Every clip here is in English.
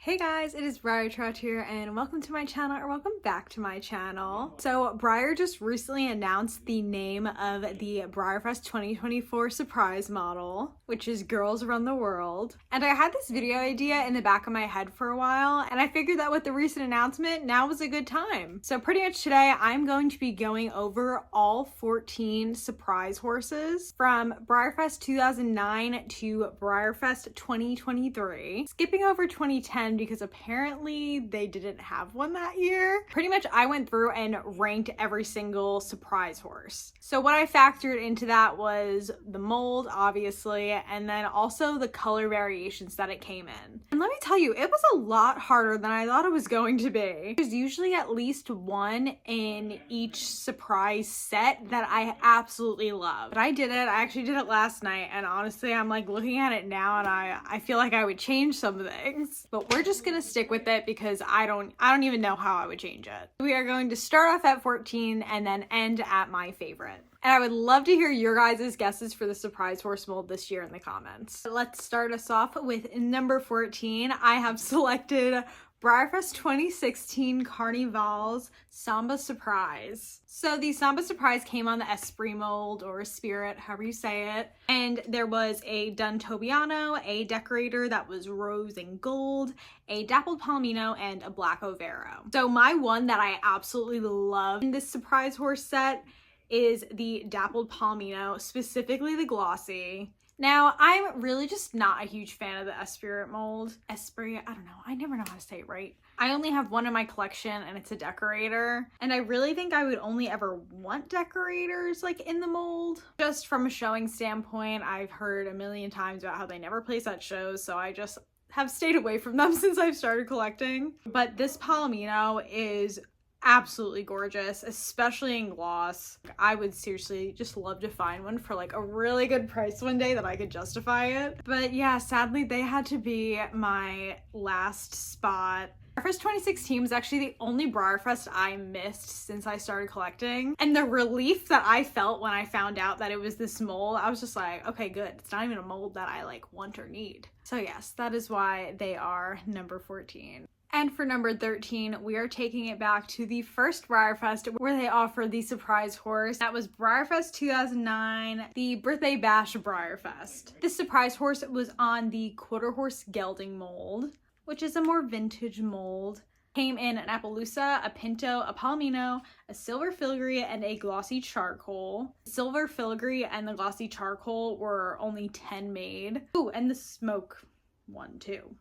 Hey guys, it is BreyerFest here and welcome to my channel, or welcome back to my channel. So Breyer just recently announced the name of the BreyerFest 2024 surprise model, which is Girls Run the World. And I had this video idea in the back of my head for a while, and I figured that with the recent announcement, now was a good time. So pretty much today, I'm going to be going over all 14 surprise horses from BreyerFest 2009 to BreyerFest 2023, skipping over 2010 because apparently they didn't have one that year. Pretty much I went through and ranked every single surprise horse. So what I factored into that was the mold, obviously, and then also the color variations that it came in. And let me tell you, it was a lot harder than I thought it was going to be. There's usually at least one in each surprise set that I absolutely love. But I did it. I actually did it last night, and honestly, I'm like looking at it now and I feel like I would change some things. But we're just gonna stick with it because I don't even know how I would change it. We are going to start off at 14 and then end at my favorite. And I would love to hear your guys' guesses for the surprise horse mold this year in the comments. Let's start us off with number 14. I have selected BreyerFest 2016 Carnival's Samba Surprise. So the Samba Surprise came on the Esprit mold, or Spirit, however you say it. And there was a Dun Tobiano, a decorator that was rose and gold, a dappled palomino, and a black overo. So my one that I absolutely love in this surprise horse set is the dappled palomino, specifically the glossy. Now, I'm really just not a huge fan of the Esprit mold. Esprit, I don't know. I never know how to say it right. I only have one in my collection and it's a decorator. And I really think I would only ever want decorators like in the mold. Just from a showing standpoint, I've heard a million times about how they never place at shows. So I just have stayed away from them since I've started collecting. But this palomino is absolutely gorgeous, especially in gloss. I would seriously just love to find one for like a really good price one day that I could justify it. But yeah, sadly they had to be my last spot. BreyerFest 2016 was actually the only BreyerFest I missed since I started collecting. And the relief that I felt when I found out that it was this mold, I was just like, okay, good. It's not even a mold that I like want or need. So yes, that is why they are number 14. And for number 13, we are taking it back to the first BreyerFest where they offered the surprise horse. That was BreyerFest 2009, the Birthday Bash BreyerFest. This surprise horse was on the quarter horse gelding mold, which is a more vintage mold. Came in an Appaloosa, a Pinto, a Palomino, a silver filigree, and a glossy charcoal. Silver filigree and the glossy charcoal were only 10 made. Ooh, and the smoke one too.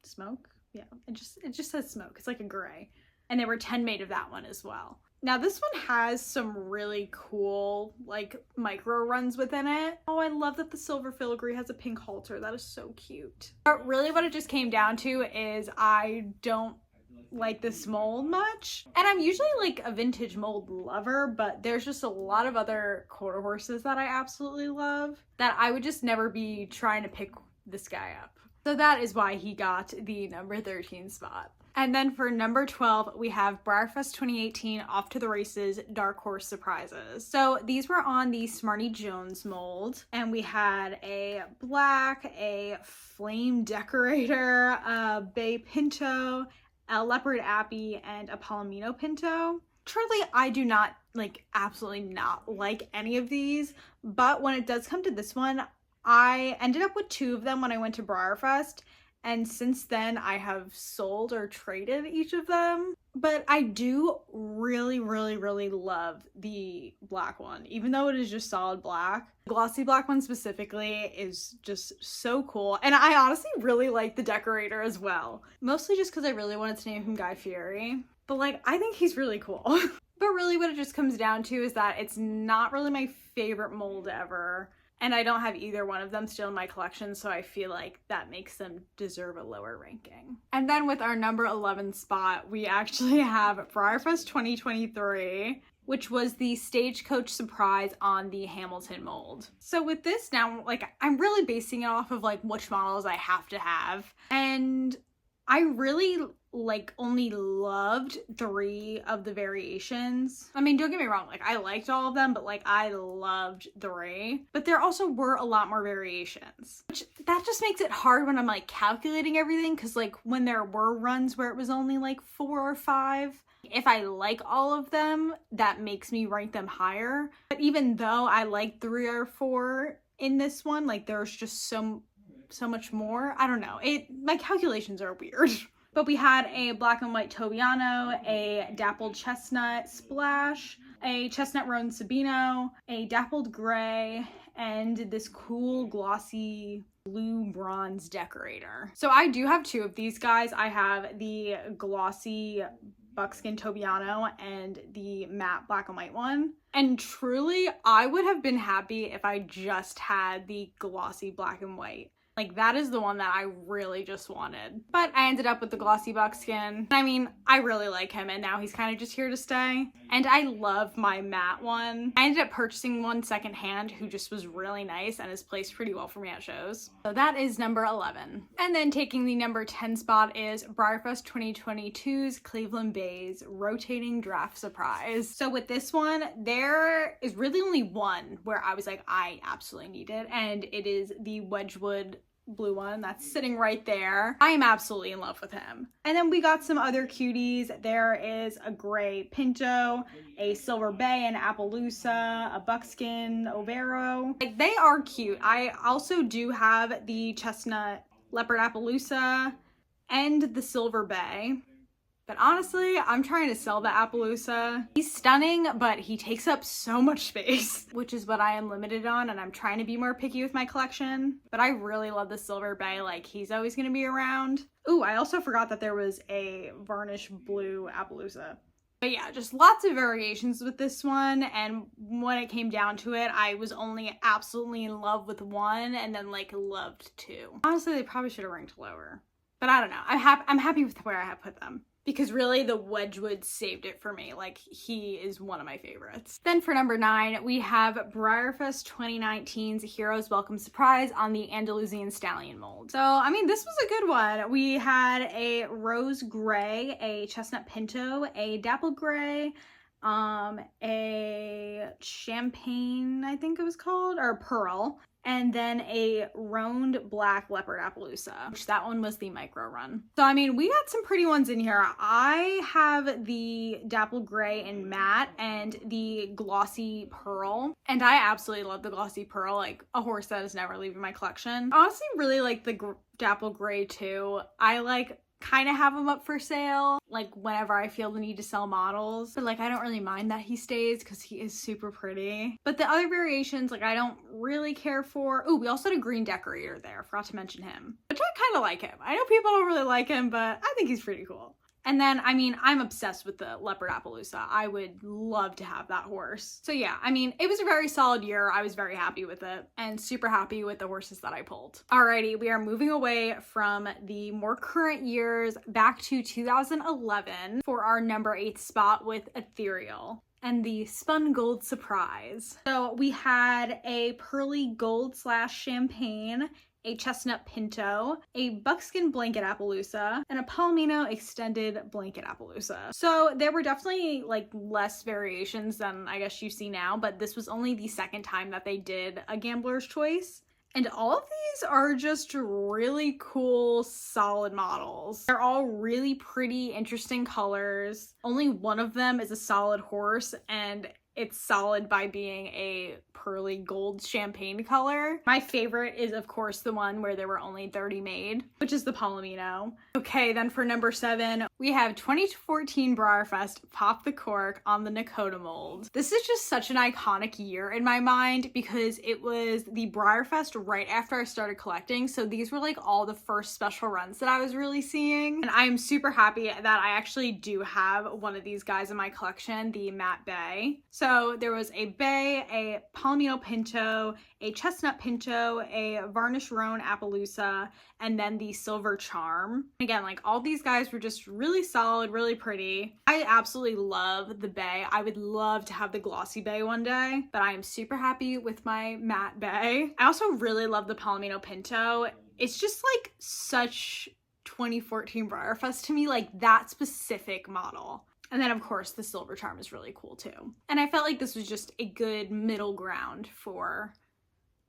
Smoke? Yeah, it just says smoke. It's like a gray. And there were 10 made of that one as well. Now this one has some really cool like micro runs within it. Oh, I love that the silver filigree has a pink halter. That is so cute. But really what it just came down to is I don't like this mold much. And I'm usually like a vintage mold lover, but there's just a lot of other quarter horses that I absolutely love that I would just never be trying to pick this guy up. So that is why he got the number 13 spot. And then for number 12, we have BreyerFest 2018 Off to the Races Dark Horse Surprises. So these were on the Smarty Jones mold, and we had a black, a flame decorator, a bay pinto, a leopard appy, and a palomino pinto. Truly, I do not absolutely not like any of these, but when it does come to this one, I ended up with 2 of them when I went to BreyerFest, and since then I have sold or traded each of them. But I do really love the black one, even though it is just solid black. The glossy black one specifically is just so cool, and I honestly really like the decorator as well. Mostly just because I really wanted to name him Guy Fieri, but I think he's really cool. But really what it just comes down to is that it's not really my favorite mold ever. And I don't have either one of them still in my collection, so I feel like that makes them deserve a lower ranking. And then with our number 11 spot, we actually have BreyerFest 2023, which was the stagecoach surprise on the Hamilton mold. So with this now, I'm really basing it off of which models I have to have. And I really like only loved 3 of the variations. I mean, don't get me wrong, like I liked all of them, but like I loved 3. But there also were a lot more variations, which that just makes it hard when I'm like calculating everything, because like when there were runs where it was only like 4 or 5, if I like all of them, that makes me rank them higher. But even though I like 3 or 4 in this one, like there's just so much more. I don't know. My calculations are weird. But we had a black and white Tobiano, a dappled chestnut Splash, a chestnut roan Sabino, a dappled gray, and this cool glossy blue bronze decorator. So I do have 2 of these guys. I have the glossy buckskin Tobiano and the matte black and white one. And truly, I would have been happy if I just had the glossy black and white. Like, that is the one that I really just wanted. But I ended up with the glossy buckskin. I mean, I really like him, and now he's kind of just here to stay. And I love my matte one. I ended up purchasing one secondhand who just was really nice and is placed pretty well for me at shows. So that is number 11. And then taking the number 10 spot is BreyerFest 2022's Cleveland Bays Rotating Draft Surprise. So with this one, there is really only one where I was like, I absolutely need it. And it is the Wedgwood blue one that's sitting right there. I am absolutely in love with him. And then we got some other cuties. There is a gray Pinto, a silver bay and Appaloosa, a buckskin Overo. Like, they are cute. I also do have the chestnut leopard Appaloosa and the silver bay. But honestly, I'm trying to sell the Appaloosa. He's stunning, but he takes up so much space, which is what I am limited on, and I'm trying to be more picky with my collection. But I really love the silver bay. Like, he's always gonna be around. Ooh, I also forgot that there was a varnish blue Appaloosa. But yeah, just lots of variations with this one, and when it came down to it, I was only absolutely in love with one, and then like loved 2. Honestly, they probably should have ranked lower. But I don't know. I'm happy with where I have put them. Because really, the Wedgwood saved it for me. Like, he is one of my favorites. Then for number 9, we have BreyerFest 2019's Heroes Welcome Surprise on the Andalusian Stallion mold. So, I mean, this was a good one. We had a rose gray, a chestnut Pinto, a dappled gray, a champagne, I think it was called, or pearl, and then a roaned black leopard Appaloosa, which that one was the micro run. So, I mean, we got some pretty ones in here. I have the dappled gray and matte and the glossy pearl, and I absolutely love the glossy pearl, like a horse that is never leaving my collection. I honestly really like the dappled gray too. I like kind of have him up for sale, like whenever I feel the need to sell models, but like I don't really mind that he stays because he is super pretty. But the other variations, like I don't really care for. Oh, we also had a green decorator there, forgot to mention him, which I kind of like him. I know people don't really like him, but I think he's pretty cool. And then, I mean, I'm obsessed with the leopard Appaloosa. I would love to have that horse. So yeah, I mean, it was a very solid year. I was very happy with it and super happy with the horses that I pulled. Alrighty, we are moving away from the more current years back to 2011 for our number 8 spot with Ethereal and the Spun Gold Surprise. So we had a pearly gold / champagne, a chestnut Pinto, a buckskin blanket Appaloosa, and a Palomino extended blanket Appaloosa. So there were definitely like less variations than I guess you see now, but this was only the second time that they did a gambler's choice. And all of these are just really cool, solid models. They're all really pretty, interesting colors. Only one of them is a solid horse, and it's solid by being a pearly gold champagne color. My favorite is, of course, the one where there were only 30 made, which is the Palomino. Okay, then for number 7, we have 2014 BreyerFest Pop the Cork on the Nakota mold. This is just such an iconic year in my mind because it was the BreyerFest right after I started collecting, so these were like all the first special runs that I was really seeing. And I'm super happy that I actually do have one of these guys in my collection, the Matte Bay. So there was a bay, a Palomino Pinto, a chestnut Pinto, a varnish roan Appaloosa, and then the silver charm. Again, like all these guys were just really solid, really pretty. I absolutely love the bay. I would love to have the glossy bay one day, but I am super happy with my matte bay. I also really love the Palomino Pinto. It's just like such 2014 BreyerFest to me, like that specific model. And then of course the silver charm is really cool too. And I felt like this was just a good middle ground for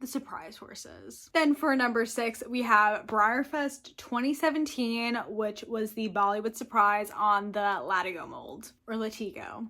the surprise horses. Then for number 6, we have BreyerFest 2017, which was the Bollywood surprise on the Latigo mold, or Latigo.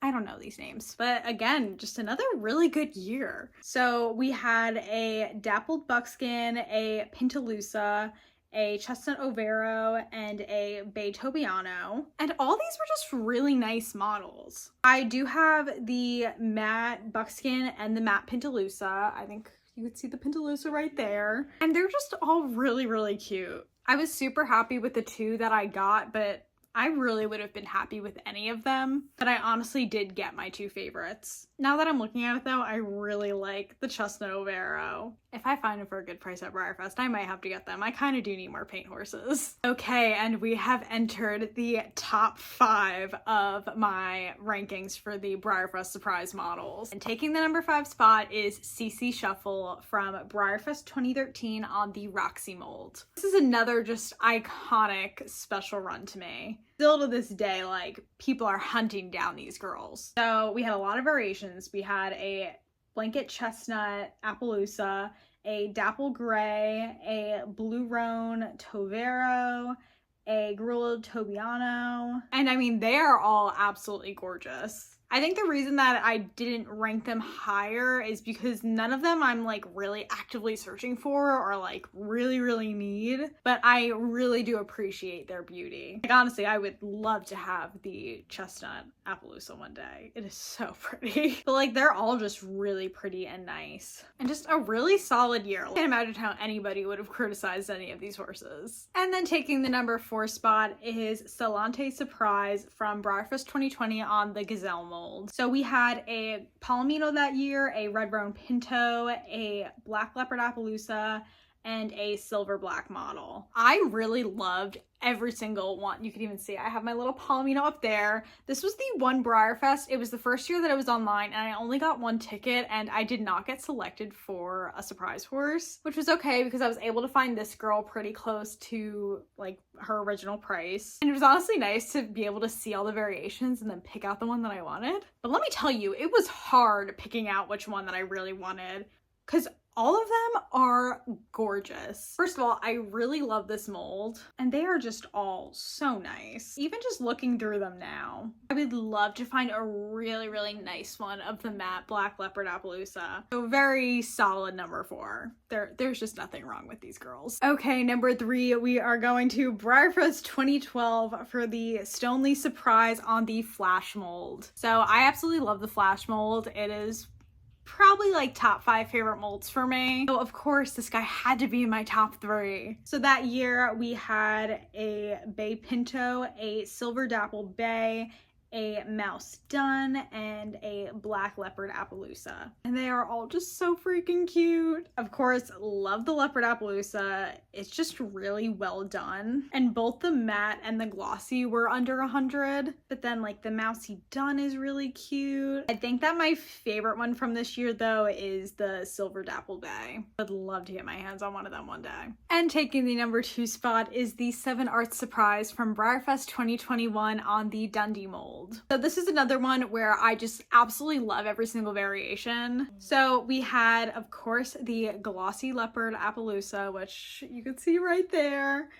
I don't know these names, but again, just another really good year. So we had a dappled buckskin, a Pintalusa, a chestnut Overo, and a Bay Tobiano. And all these were just really nice models. I do have the matte buckskin and the matte Pintalusa. I think you could see the Pintalusa right there. And they're just all really, really cute. I was super happy with the 2 that I got, but I really would have been happy with any of them, but I honestly did get my 2 favorites. Now that I'm looking at it though, I really like the chestnut Overo. If I find them for a good price at BreyerFest, I might have to get them. I kind of do need more paint horses. Okay, and we have entered the top 5 of my rankings for the BreyerFest surprise models. And taking the number 5 spot is CC Shuffle from BreyerFest 2013 on the Roxy mold. This is another just iconic special run to me. Still to this day, like, people are hunting down these girls. So we had a lot of variations. We had a blanket chestnut Appaloosa, a dapple gray, a blue roan Tovero, a grilled Tobiano, and I mean, they are all absolutely gorgeous. I think the reason that I didn't rank them higher is because none of them I'm like really actively searching for or like really need, but I really do appreciate their beauty. Like honestly, I would love to have the chestnut Appaloosa one day. It is so pretty. But like they're all just really pretty and nice. And just a really solid year. I can't imagine how anybody would have criticized any of these horses. And then taking the number 4 spot is Salante Surprise from BreyerFest 2020 on the Gazelle mold. So we had a Palomino that year, a Red Roan Pinto, a Black Leopard Appaloosa, and a silver black model. I really loved every single one. You can even see I have my little Palomino up there. This was the one BreyerFest. It was the first year that it was online and I only got 1 ticket and I did not get selected for a surprise horse, which was okay because I was able to find this girl pretty close to like her original price. And it was honestly nice to be able to see all the variations and then pick out the one that I wanted. But let me tell you, it was hard picking out which one that I really wanted because all of them are gorgeous. First of all, I really love this mold and they are just all so nice. Even just looking through them now, I would love to find a really nice one of the matte Black Leopard Appaloosa. So very solid number 4. There's just nothing wrong with these girls. Okay, number 3, we are going to BreyerFest 2012 for the Stoneleigh Surprise on the Flash mold. So I absolutely love the Flash mold. It is probably like top 5 favorite molds for me. So of course this guy had to be in my top 3. So that year we had a Bay Pinto, a silver dappled bay, a mouse dun, and a black leopard Appaloosa. And they are all just so freaking cute. Of course, love the leopard Appaloosa. It's just really well done. And both the matte and the glossy were under 100, but then like the mousy dun is really cute. I think that my favorite one from this year though is the silver dappled bay. I'd love to get my hands on one of them one day. And taking the number 2 spot is the 7 Arts Surprise from BreyerFest 2021 on the Dundee mold. So this is another one where I just absolutely love every single variation. So we had, of course, the glossy leopard Appaloosa, which you can see right there.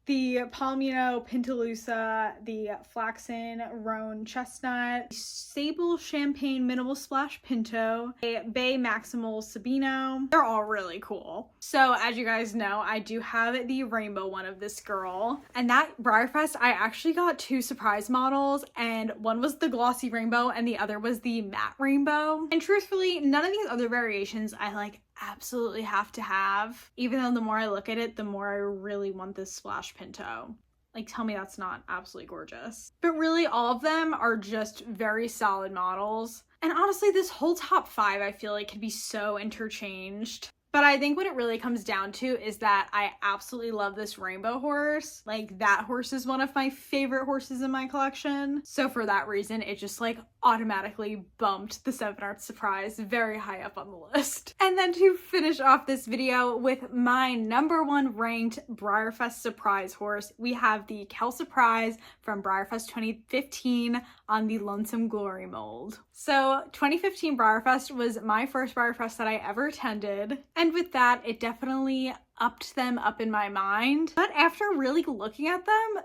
The Palomino Pintalusa, the Flaxen Roan Chestnut, Sable Champagne Minimal Splash Pinto, a Bay Maximal Sabino. They're all really cool. So as you guys know, I do have the rainbow one of this girl. And that BreyerFest, I actually got 2 surprise models, and one was the glossy rainbow and the other was the matte rainbow. And truthfully, none of these other variations I like absolutely have to have, even though the more I look at it, the more I really want this Splash Pinto. Like, tell me that's not absolutely gorgeous. But really, all of them are just very solid models. And honestly, this whole top 5 I feel like could be so interchanged. But I think what it really comes down to is that I absolutely love this rainbow horse. Like, that horse is one of my favorite horses in my collection. So for that reason, it just like automatically bumped the 7 Art Surprise very high up on the list. And then to finish off this video with my #1 ranked BreyerFest Surprise Horse, we have the Kel Surprise from BreyerFest 2015 on the Lonesome Glory mold. So 2015 BreyerFest was my first BreyerFest that I ever attended, and with that, it definitely upped them up in my mind. But after really looking at them,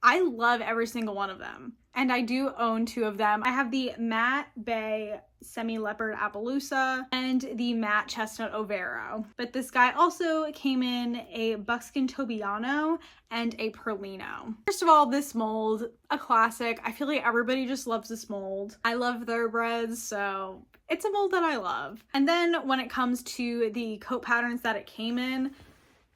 I love every single one of them. And I do own 2 of them. I have the matte bay semi-leopard Appaloosa and the matte chestnut Overo. But this guy also came in a buckskin Tobiano and a Perlino. First of all, this mold, a classic. I feel like everybody just loves this mold. I love thoroughbreds, so it's a mold that I love. And then when it comes to the coat patterns that it came in,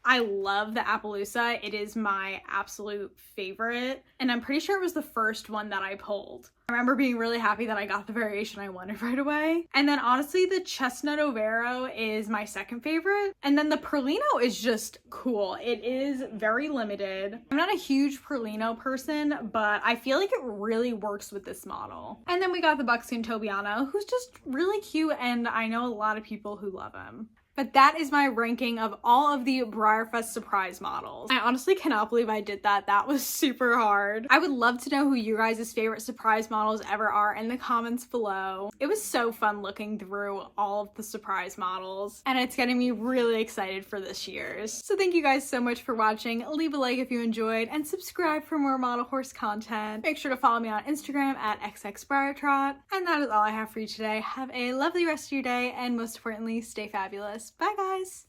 I love the Appaloosa. It is my absolute favorite, and I'm pretty sure it was the first one that I pulled. I remember being really happy that I got the variation I wanted right away. And then honestly, the chestnut Overo is my second favorite. And then the Perlino is just cool. It is very limited. I'm not a huge Perlino person, but I feel like it really works with this model. And then we got the buckskin Tobiano, who's just really cute, and I know a lot of people who love him. But that is my ranking of all of the BreyerFest Surprise models. I honestly cannot believe I did that. That was super hard. I would love to know who you guys' favorite surprise models ever are in the comments below. It was so fun looking through all of the surprise models, and it's getting me really excited for this year's. So thank you guys so much for watching. Leave a like if you enjoyed, and subscribe for more model horse content. Make sure to follow me on Instagram at xxbreyertrot. And that is all I have for you today. Have a lovely rest of your day, and most importantly, stay fabulous. Bye guys!